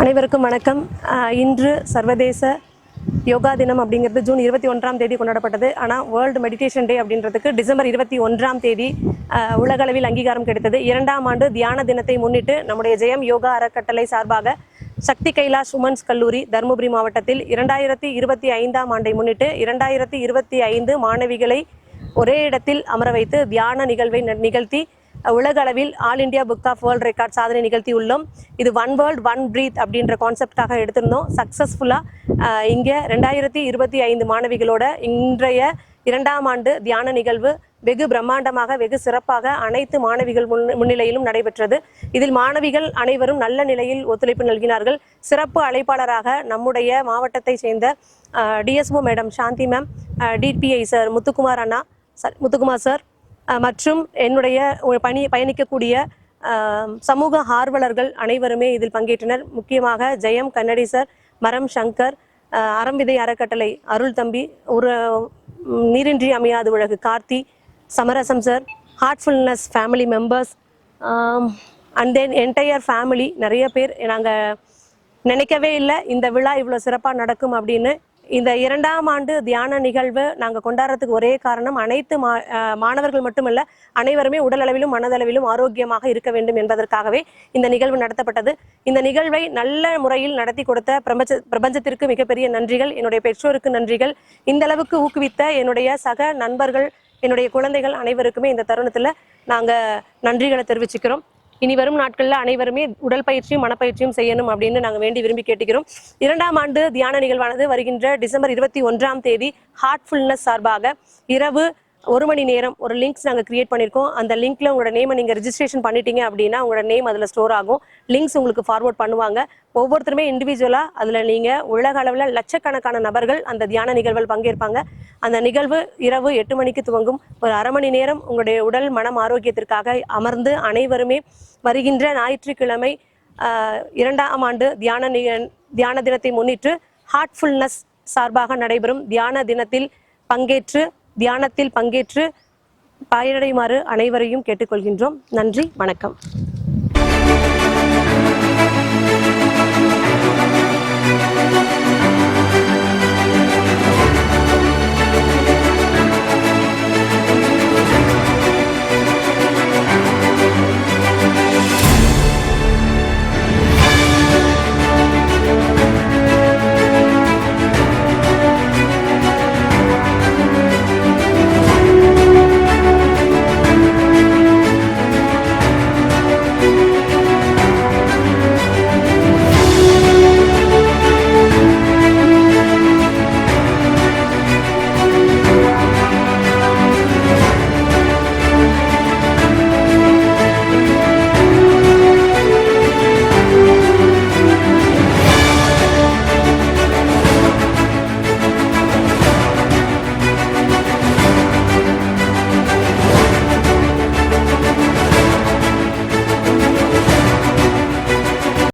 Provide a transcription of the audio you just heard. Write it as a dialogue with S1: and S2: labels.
S1: அனைவருக்கும் வணக்கம். இன்று சர்வதேச யோகா தினம் அப்படிங்கிறது ஜூன் 21ஆம் தேதி கொண்டாடப்பட்டது. ஆனால் வேர்ல்டு மெடிடேஷன் டே அப்படின்றதுக்கு டிசம்பர் 21ஆம் தேதி உலகளவில் அங்கீகாரம் கிடைத்தது. 2ஆம் ஆண்டு தியான தினத்தை முன்னிட்டு நம்முடைய ஜெயம் யோகா அறக்கட்டளை சார்பாக சக்தி கைலாஷ் உமன்ஸ் கல்லூரி தருமபுரி மாவட்டத்தில் 2025ஆம் ஆண்டை முன்னிட்டு 2025 மாணவிகளை ஒரே இடத்தில் அமர வைத்து தியான நிகழ்வை நிகழ்த்தி உலக அளவில் all India book of world record சாதனை நிகழ்த்தி உள்ளோம். இது ஒன் வேர்ல்ட் ஒன் பிரீத் அப்படின்ற கான்செப்டாக எடுத்திருந்தோம். சக்ஸஸ்ஃபுல்லாக இங்கே 2025 மாணவிகளோட இன்றைய 2ஆம் ஆண்டு தியான நிகழ்வு வெகு பிரம்மாண்டமாக வெகு சிறப்பாக அனைத்து மாணவிகள் முன்னிலையிலும் நடைபெற்றது. இதில் மாணவிகள் அனைவரும் நல்ல நிலையில் ஒத்துழைப்பு நல்கினார்கள். சிறப்பு அழைப்பாளராக நம்முடைய மாவட்டத்தை சேர்ந்த DSO madam Shanthi ma'am, DPI sir Muthukumar sir மற்றும் என்னுடைய பயணிக்கக்கூடிய சமூக ஆர்வலர்கள் அனைவருமே இதில் பங்கேற்றனர். முக்கியமாக ஜெயம் கன்னடி சார், மரம் சங்கர், அறம்விதை அறக்கட்டளை அருள் தம்பி, ஒரு நீரின்றி அமையாது உலகு கார்த்தி, சமரசம் sir, Heartfulness family members and then entire family நிறைய பேர். நாங்கள் நினைக்கவே இல்லை இந்த விழா இவ்வளோ சிறப்பாக நடக்கும் அப்படின்னு. இந்த 2ஆம் ஆண்டு தியான நிகழ்வு நாங்கள் கொண்டாடுறதுக்கு ஒரே காரணம் அனைத்து மாணவர்கள் மட்டுமல்ல, அனைவருமே உடல் அளவிலும் மனதளவிலும் ஆரோக்கியமாக இருக்க வேண்டும் என்பதற்காகவே இந்த நிகழ்வு நடத்தப்பட்டது. இந்த நிகழ்வை நல்ல முறையில் நடத்தி கொடுத்த பிரபஞ்சத்திற்கு மிகப்பெரிய நன்றிகள். என்னுடைய பெற்றோருக்கு நன்றிகள். இந்த அளவுக்கு ஊக்குவித்த என்னுடைய சக நண்பர்கள், என்னுடைய குழந்தைகள் அனைவருக்குமே இந்த தருணத்தில் நாங்கள் நன்றிகளை தெரிவிச்சுக்கிறோம். இனி வரும் நாட்களில் அனைவருமே உடல் பயிற்சியும் மனப்பயிற்சியும் செய்யணும் அப்படின்னு நாங்கள் வேண்டி விரும்பி கேட்டுக்கிறோம். 2ஆம் ஆண்டு தியான நிகழ்வானது வருகின்ற டிசம்பர் 21ஆம் தேதி ஹார்ட்ஃபுல்னஸ் சார்பாக இரவு 1 மணி நேரம் ஒரு லிங்க்ஸ் நாங்கள் கிரியேட் பண்ணியிருக்கோம். அந்த லிங்க்ல உங்களோட நேமை நீங்கள் ரிஜிஸ்ட்ரேஷன் பண்ணிட்டீங்க அப்படின்னா உங்களோட நேம் அதில் ஸ்டோர் ஆகும். லிங்க்ஸ் உங்களுக்கு ஃபார்வர்ட் பண்ணுவாங்க. ஒவ்வொருத்தருமே இண்டிவிஜுவலாக அதில் நீங்கள் உலக அளவில் லட்சக்கணக்கான நபர்கள் அந்த தியான நிகழ்வில் பங்கேற்பாங்க. அந்த நிகழ்வு இரவு 8 மணிக்கு துவங்கும். ஒரு அரை மணி நேரம் உங்களுடைய உடல் மனம் ஆரோக்கியத்திற்காக அமர்ந்து அனைவருமே வருகின்ற ஞாயிற்றுக்கிழமை 2ஆம் ஆண்டு தியான தினத்தை முன்னிட்டு ஹார்ட்ஃபுல்னஸ் சார்பாக நடைபெறும் தியான தினத்தில் தியானத்தில் பங்கேற்று பயனடையுமாறு அனைவரையும் கேட்டுக்கொள்கின்றோம். நன்றி, வணக்கம்.